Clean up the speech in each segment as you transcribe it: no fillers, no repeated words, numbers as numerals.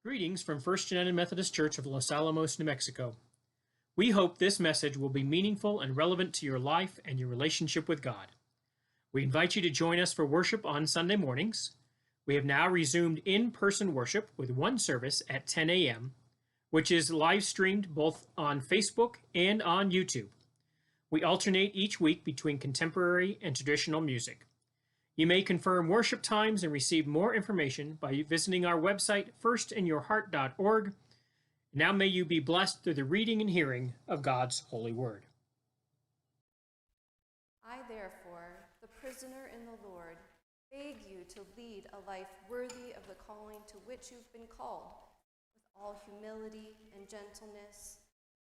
Greetings from First United Methodist Church of Los Alamos, New Mexico. We hope this message will be meaningful and relevant to your life and your relationship with God. We invite you to join us for worship on Sunday mornings. We have now resumed in-person worship with one service at 10 a.m., which is live streamed both on Facebook and on YouTube. We alternate each week between contemporary and traditional music. You may confirm worship times and receive more information by visiting our website, firstinyourheart.org. Now may you be blessed through the reading and hearing of God's holy word. I, therefore, the prisoner in the Lord, beg you to lead a life worthy of the calling to which you've been called, with all humility and gentleness,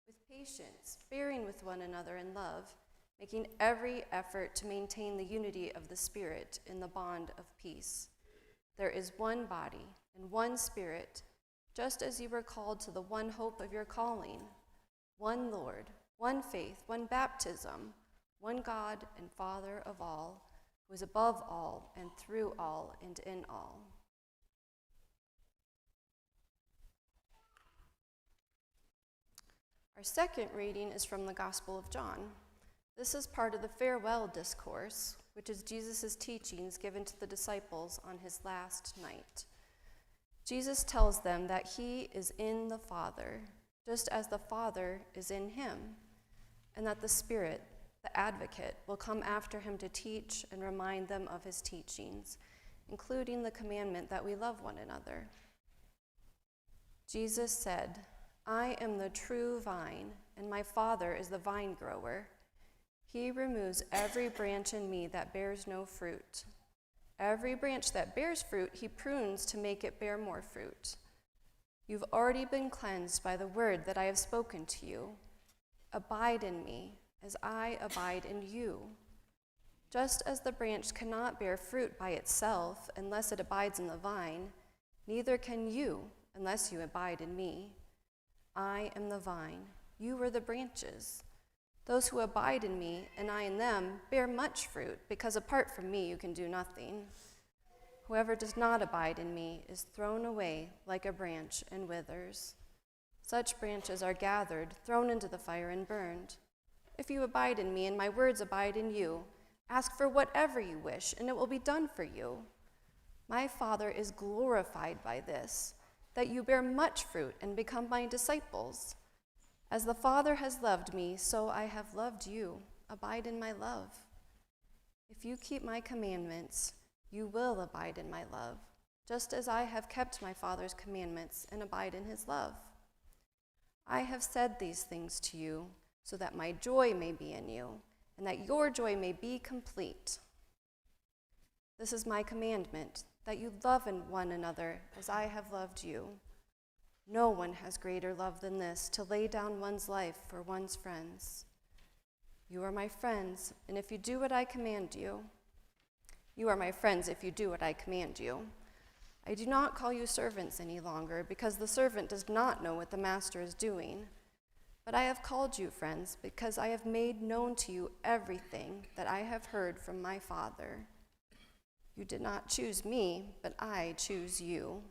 with patience, bearing with one another in love, making every effort to maintain the unity of the Spirit in the bond of peace. There is one body and one Spirit, just as you were called to the one hope of your calling, one Lord, one faith, one baptism, one God and Father of all, who is above all and through all and in all. Our second reading is from the Gospel of John. This is part of the farewell discourse, which is Jesus' teachings given to the disciples on his last night. Jesus tells them that he is in the Father, just as the Father is in him, and that the Spirit, the Advocate, will come after him to teach and remind them of his teachings, including the commandment that we love one another. Jesus said, "I am the true vine, and my Father is the vine grower. He removes every branch in me that bears no fruit. Every branch that bears fruit, he prunes to make it bear more fruit. You've already been cleansed by the word that I have spoken to you. Abide in me, as I abide in you. Just as the branch cannot bear fruit by itself unless it abides in the vine, neither can you unless you abide in me. I am the vine, you are the branches. Those who abide in me, and I in them, bear much fruit, because apart from me you can do nothing. Whoever does not abide in me is thrown away like a branch and withers. Such branches are gathered, thrown into the fire, and burned. If you abide in me, and my words abide in you, ask for whatever you wish, and it will be done for you. My Father is glorified by this, that you bear much fruit and become my disciples. As the Father has loved me, so I have loved you. Abide in my love. If you keep my commandments, you will abide in my love, just as I have kept my Father's commandments and abide in his love. I have said these things to you, so that my joy may be in you, and that your joy may be complete. This is my commandment, that you love one another as I have loved you. No one has greater love than this, to lay down one's life for one's friends. You are my friends, and if you do what I command you, you are my friends if you do what I command you. I do not call you servants any longer, because the servant does not know what the master is doing. But I have called you friends, because I have made known to you everything that I have heard from my Father. You did not choose me, but I choose you.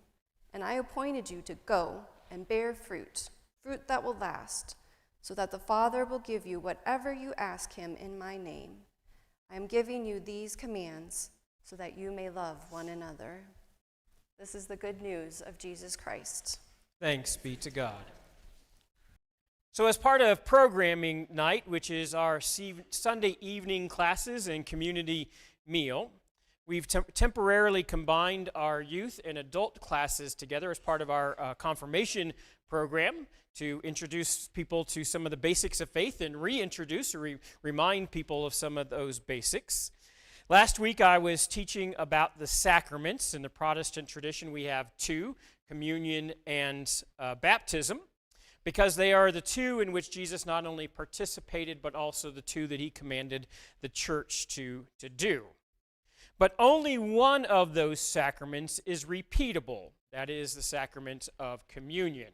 And I appointed you to go and bear fruit, fruit that will last, so that the Father will give you whatever you ask him in my name. I am giving you these commands so that you may love one another." This is the good news of Jesus Christ. Thanks be to God. So as part of programming night, which is our Sunday evening classes and community meal, we've temporarily combined our youth and adult classes together as part of our confirmation program to introduce people to some of the basics of faith and reintroduce or remind people of some of those basics. Last week I was teaching about the sacraments. In the Protestant tradition we have two, communion and baptism, because they are the two in which Jesus not only participated but also the two that he commanded the church to do. But only one of those sacraments is repeatable. That is the sacrament of communion.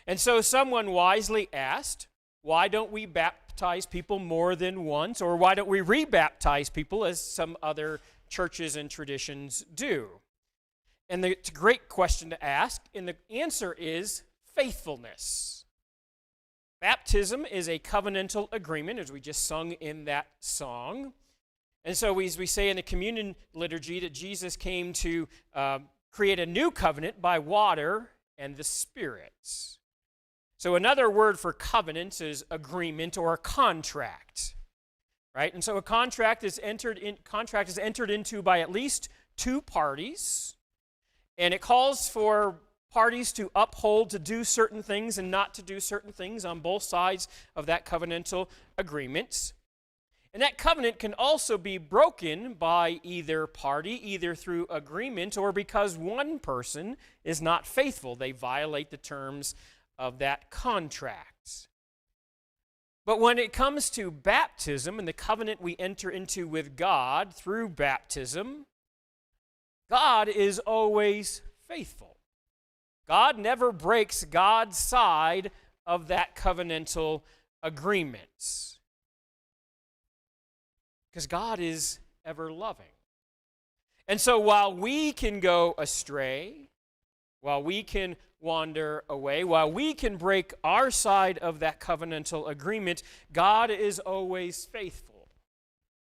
And so someone wisely asked, why don't we baptize people more than once? Or why don't we rebaptize people as some other churches and traditions do? And it's a great question to ask, and the answer is faithfulness. Baptism is a covenantal agreement, as we just sung in that song. And so as we say in the communion liturgy that Jesus came to create a new covenant by water and the Spirit. So another word for covenant is agreement or a contract, right? And so a contract is entered into by at least two parties, and it calls for parties to uphold, to do certain things and not to do certain things on both sides of that covenantal agreement. And that covenant can also be broken by either party, either through agreement or because one person is not faithful. They violate the terms of that contract. But when it comes to baptism and the covenant we enter into with God through baptism, God is always faithful. God never breaks God's side of that covenantal agreement. Because God is ever loving. And so while we can go astray, while we can wander away, while we can break our side of that covenantal agreement, God is always faithful.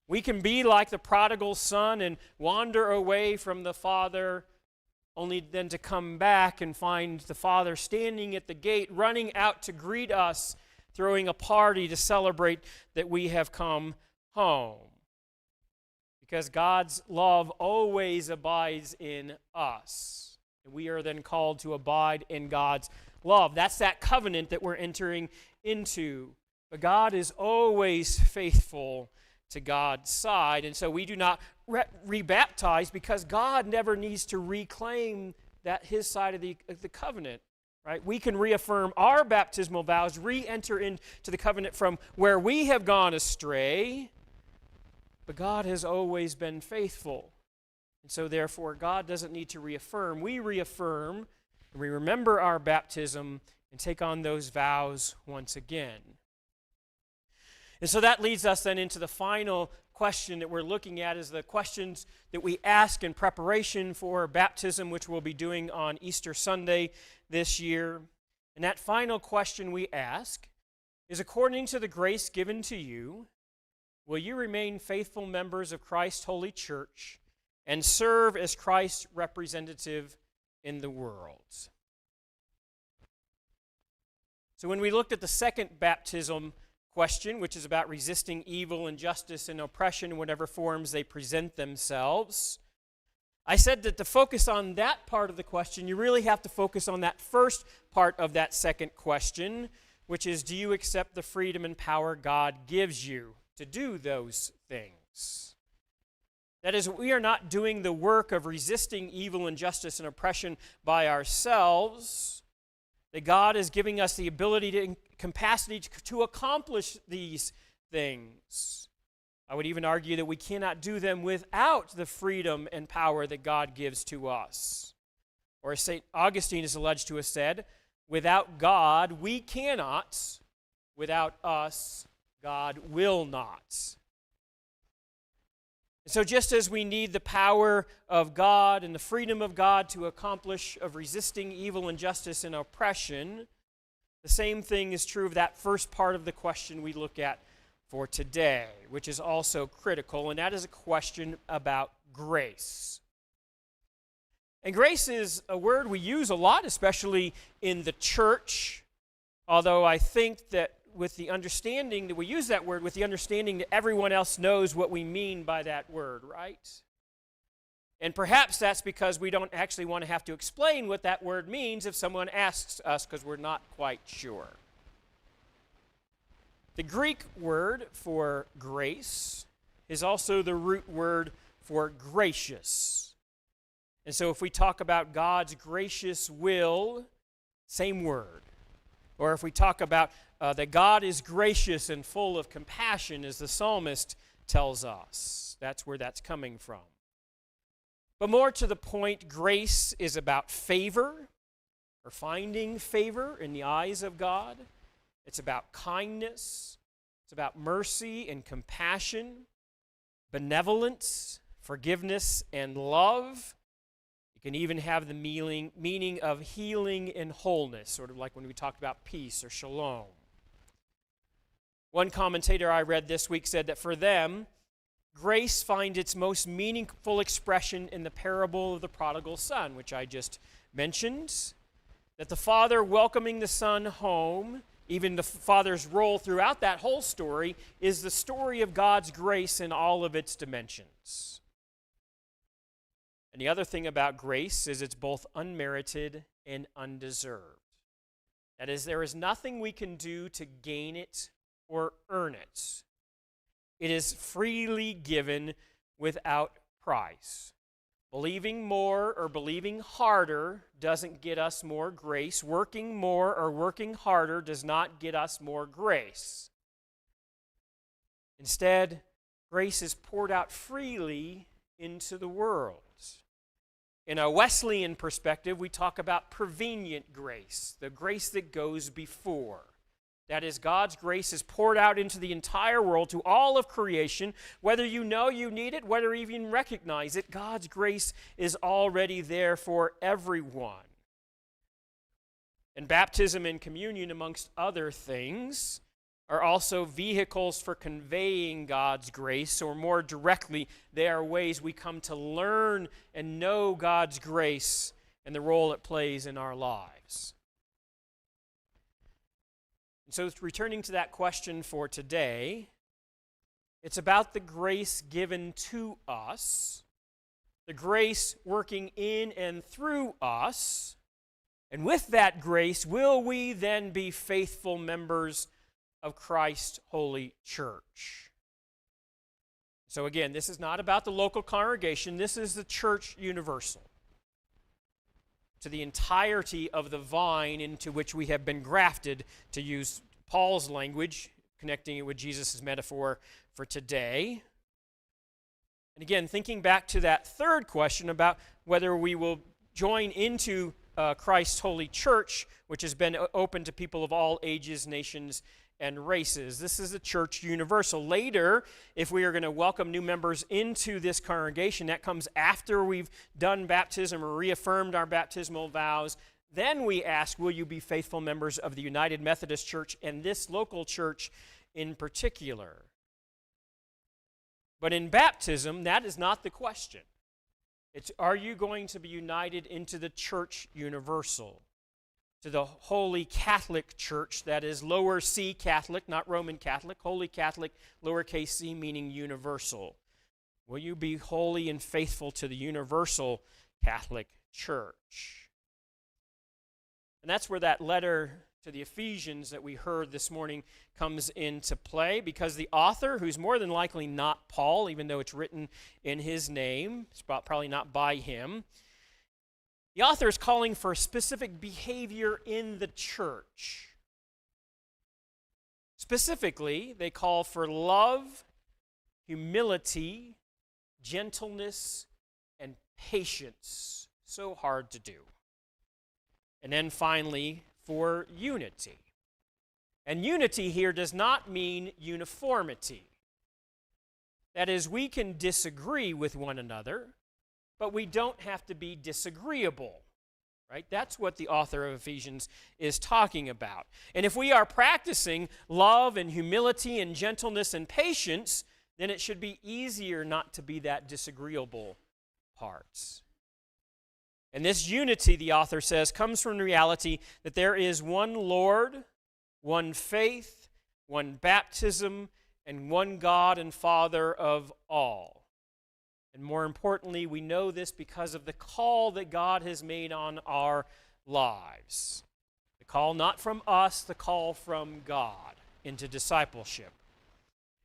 We can be like the prodigal son and wander away from the Father, only then to come back and find the Father standing at the gate, running out to greet us, throwing a party to celebrate that we have come home. Because God's love always abides in us. And we are then called to abide in God's love. That's that covenant that we're entering into. But God is always faithful to God's side. And so we do not rebaptize because God never needs to reclaim that his side of the covenant. Right? We can reaffirm our baptismal vows, re-enter into the covenant from where we have gone astray. But God has always been faithful. And so therefore, God doesn't need to reaffirm. We reaffirm, and we remember our baptism and take on those vows once again. And so that leads us then into the final question that we're looking at, is the questions that we ask in preparation for baptism, which we'll be doing on Easter Sunday this year. And that final question we ask is, according to the grace given to you, will you remain faithful members of Christ's holy church and serve as Christ's representative in the world? So when we looked at the second baptism question, which is about resisting evil, injustice, and oppression in whatever forms they present themselves, I said that to focus on that part of the question, you really have to focus on that first part of that second question, which is, do you accept the freedom and power God gives you to do those things? That is, we are not doing the work of resisting evil, injustice, and oppression by ourselves. That God is giving us the ability and capacity to accomplish these things. I would even argue that we cannot do them without the freedom and power that God gives to us. Or as St. Augustine is alleged to have said, without God we cannot, without us God will not. And so just as we need the power of God and the freedom of God to accomplish of resisting evil, injustice, and oppression, the same thing is true of that first part of the question we look at for today, which is also critical, and that is a question about grace. And grace is a word we use a lot, especially in the church, although I think that with the understanding that we use that word, with the understanding that everyone else knows what we mean by that word, right? And perhaps that's because we don't actually want to have to explain what that word means if someone asks us, because we're not quite sure. The Greek word for grace is also the root word for gracious. And so if we talk about God's gracious will, same word. Or if we talk about that God is gracious and full of compassion, as the psalmist tells us, that's where that's coming from. But more to the point, grace is about favor, or finding favor in the eyes of God. It's about kindness. It's about mercy and compassion, benevolence, forgiveness, and love. It can even have the meaning of healing and wholeness, sort of like when we talked about peace or shalom. One commentator I read this week said that for them, grace finds its most meaningful expression in the parable of the prodigal son, which I just mentioned. That the father welcoming the son home, even the father's role throughout that whole story, is the story of God's grace in all of its dimensions. And the other thing about grace is it's both unmerited and undeserved. That is, there is nothing we can do to gain it or earn it. It is freely given without price. Believing more or believing harder doesn't get us more grace. Working more or working harder does not get us more grace. Instead, grace is poured out freely into the world. In a Wesleyan perspective, we talk about prevenient grace, the grace that goes before. That is, God's grace is poured out into the entire world, to all of creation. Whether you know you need it, whether you even recognize it, God's grace is already there for everyone. And baptism and communion, amongst other things, are also vehicles for conveying God's grace, or more directly, they are ways we come to learn and know God's grace and the role it plays in our lives. And so, returning to that question for today, it's about the grace given to us, the grace working in and through us, and with that grace, will we then be faithful members of Christ's holy church? So again, this is not about the local congregation. This is the church universal, to the entirety of the vine into which we have been grafted, to use Paul's language, connecting it with Jesus' metaphor for today. And again, thinking back to that third question about whether we will join into Christ's holy church, which has been open to people of all ages, nations, and races. This is a church universal. Later, if we are going to welcome new members into this congregation, that comes after we've done baptism or reaffirmed our baptismal vows. Then we ask, will you be faithful members of the United Methodist Church and this local church in particular? But in baptism, that is not the question. It's, are you going to be united into the church universal? To the Holy Catholic Church, that is lower C Catholic, not Roman Catholic, Holy Catholic, lowercase c, meaning universal. Will you be holy and faithful to the universal Catholic Church? And that's where that letter to the Ephesians that we heard this morning comes into play, because the author, who's more than likely not Paul, even though it's written in his name, it's probably not by him, the author is calling for specific behavior in the church. Specifically, they call for love, humility, gentleness, and patience. So hard to do. And then finally, for unity. And unity here does not mean uniformity. That is, we can disagree with one another, but we don't have to be disagreeable, right? That's what the author of Ephesians is talking about. And if we are practicing love and humility and gentleness and patience, then it should be easier not to be that disagreeable parts. And this unity, the author says, comes from the reality that there is one Lord, one faith, one baptism, and one God and Father of all. And more importantly, we know this because of the call that God has made on our lives. The call not from us, the call from God into discipleship.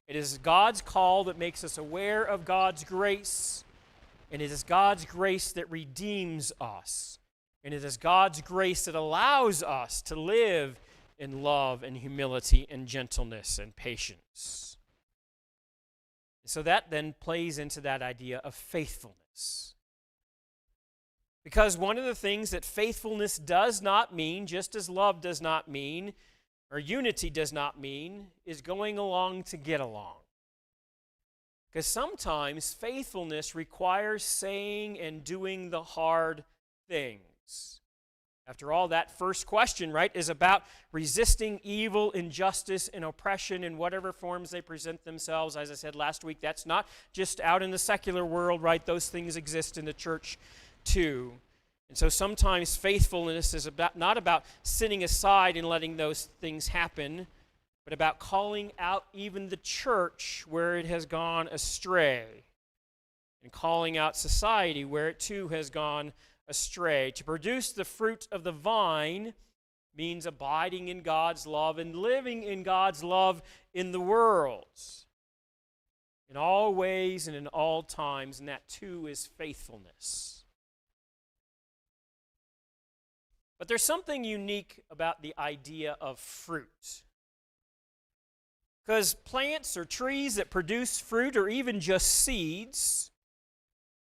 It is God's call that makes us aware of God's grace, and it is God's grace that redeems us. And it is God's grace that allows us to live in love and humility and gentleness and patience. So that then plays into that idea of faithfulness. Because one of the things that faithfulness does not mean, just as love does not mean, or unity does not mean, is going along to get along. Because sometimes faithfulness requires saying and doing the hard things. After all, that first question, right, is about resisting evil, injustice, and oppression in whatever forms they present themselves. As I said last week, that's not just out in the secular world, right? Those things exist in the church too. And so sometimes faithfulness is not about sitting aside and letting those things happen, but about calling out even the church where it has gone astray, and calling out society where it too has gone astray. To produce the fruit of the vine means abiding in God's love and living in God's love in the world, in all ways and in all times, and that too is faithfulness. But there's something unique about the idea of fruit. Because plants or trees that produce fruit, or even just seeds,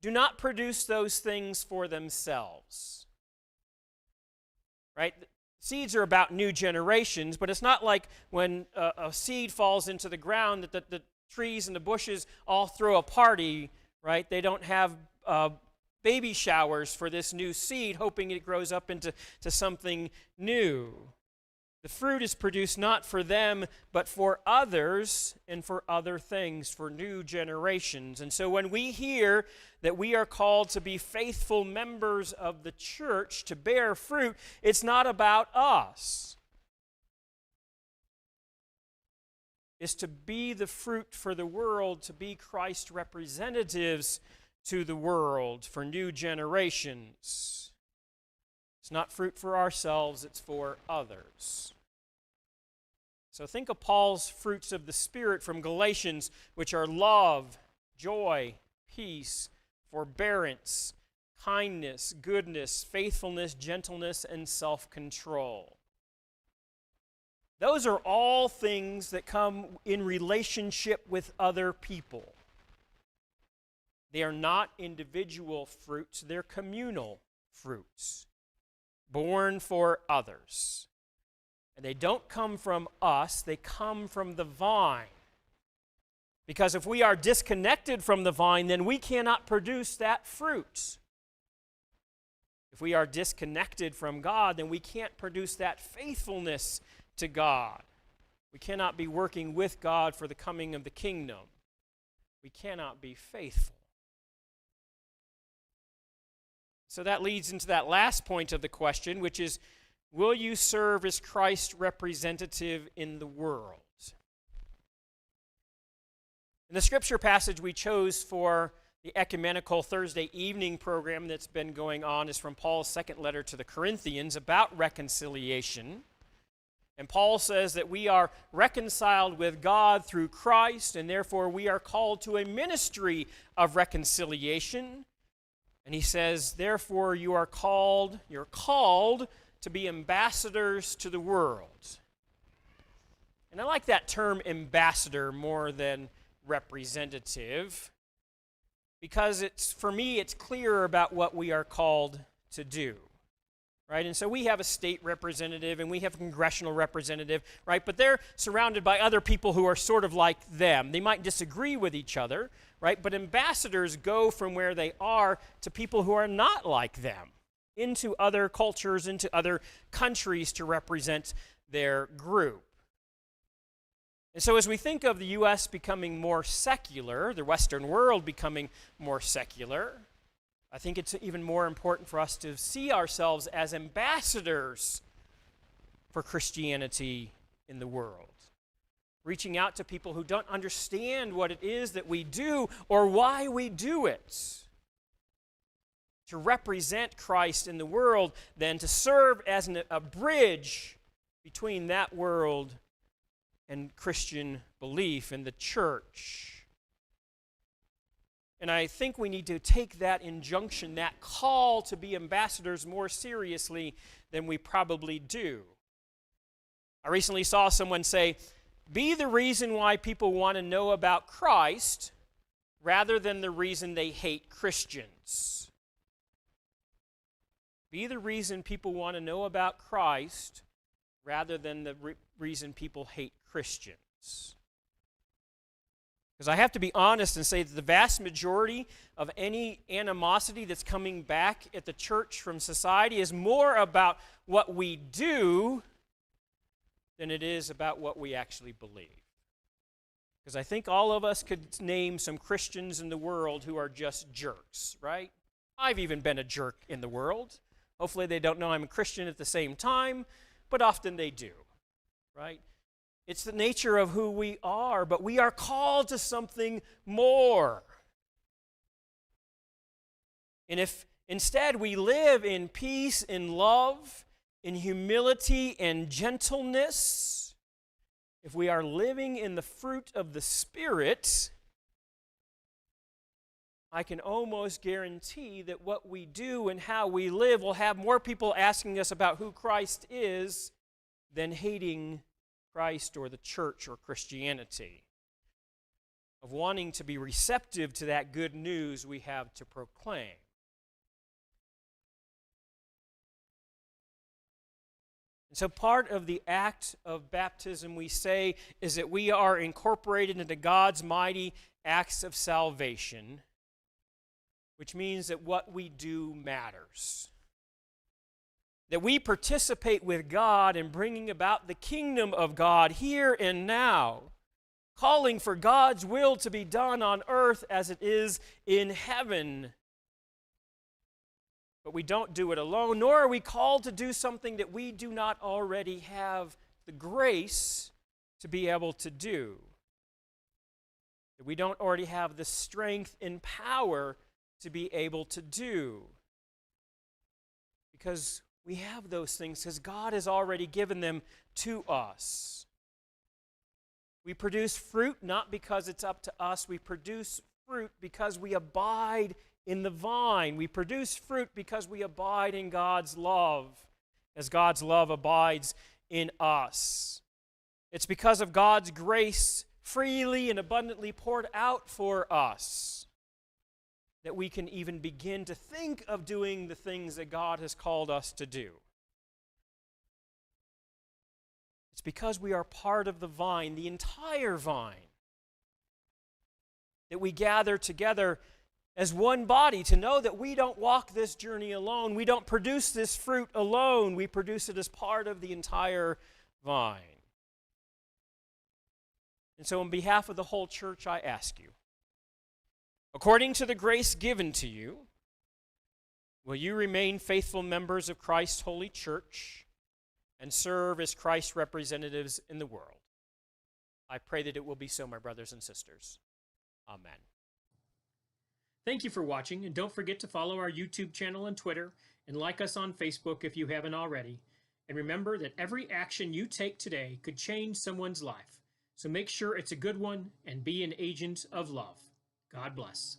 do not produce those things for themselves. Right? Seeds are about new generations, but it's not like when a seed falls into the ground that the trees and the bushes all throw a party, right? They don't have baby showers for this new seed, hoping it grows up into something new. The fruit is produced not for them, but for others and for other things, for new generations. And so when we hear that we are called to be faithful members of the church, to bear fruit, it's not about us. It's to be the fruit for the world, to be Christ's representatives to the world for new generations. It's not fruit for ourselves, it's for others. So think of Paul's fruits of the Spirit from Galatians, which are love, joy, peace, forbearance, kindness, goodness, faithfulness, gentleness, and self-control. Those are all things that come in relationship with other people. They are not individual fruits, they're communal fruits, born for others. And they don't come from us, they come from the vine. Because if we are disconnected from the vine, then we cannot produce that fruit. If we are disconnected from God, then we can't produce that faithfulness to God. We cannot be working with God for the coming of the kingdom. We cannot be faithful. So that leads into that last point of the question, which is, will you serve as Christ's representative in the world? In the scripture passage we chose for the ecumenical Thursday evening program that's been going on is from Paul's second letter to the Corinthians about reconciliation. And Paul says that we are reconciled with God through Christ, and therefore we are called to a ministry of reconciliation. And he says, therefore you're called to be ambassadors to the world. And I like that term ambassador more than representative, because for me it's clearer about what we are called to do. Right? And so we have a state representative and we have a congressional representative, right? But they're surrounded by other people who are sort of like them. They might disagree with each other, right? But ambassadors go from where they are to people who are not like them, into other cultures, into other countries to represent their group. And so as we think of the U.S. becoming more secular, the Western world becoming more secular, I think it's even more important for us to see ourselves as ambassadors for Christianity in the world. Reaching out to people who don't understand what it is that we do or why we do it. To represent Christ in the world, then to serve as a bridge between that world and Christian belief in the church. And I think we need to take that injunction, that call to be ambassadors more seriously than we probably do. I recently saw someone say, be the reason why people want to know about Christ rather than the reason they hate Christians. Be the reason people want to know about Christ rather than the reason people hate Christians. Because I have to be honest and say that the vast majority of any animosity that's coming back at the church from society is more about what we do than it is about what we actually believe. Because I think all of us could name some Christians in the world who are just jerks, right? I've even been a jerk in the world. Hopefully they don't know I'm a Christian at the same time, but often they do, right? It's the nature of who we are, but we are called to something more. And if instead we live in peace, in love, in humility and gentleness, if we are living in the fruit of the Spirit, I can almost guarantee that what we do and how we live will have more people asking us about who Christ is than hating Christ or the church or Christianity, of wanting to be receptive to that good news we have to proclaim. And so part of the act of baptism, we say, is that we are incorporated into God's mighty acts of salvation, which means that what we do matters. That we participate with God in bringing about the kingdom of God here and now, calling for God's will to be done on earth as it is in heaven. But we don't do it alone, nor are we called to do something that we do not already have the grace to be able to do. That we don't already have the strength and power to be able to do. Because we have those things, because God has already given them to us. We produce fruit not because it's up to us. We produce fruit because we abide in the vine. We produce fruit because we abide in God's love, as God's love abides in us. It's because of God's grace freely and abundantly poured out for us that we can even begin to think of doing the things that God has called us to do. It's because we are part of the vine, the entire vine, that we gather together as one body to know that we don't walk this journey alone. We don't produce this fruit alone. We produce it as part of the entire vine. And so on behalf of the whole church, I ask you, according to the grace given to you, will you remain faithful members of Christ's holy church and serve as Christ's representatives in the world? I pray that it will be so, my brothers and sisters. Amen. Thank you for watching, and don't forget to follow our YouTube channel and Twitter, and like us on Facebook if you haven't already. And remember that every action you take today could change someone's life. So make sure it's a good one and be an agent of love. God bless.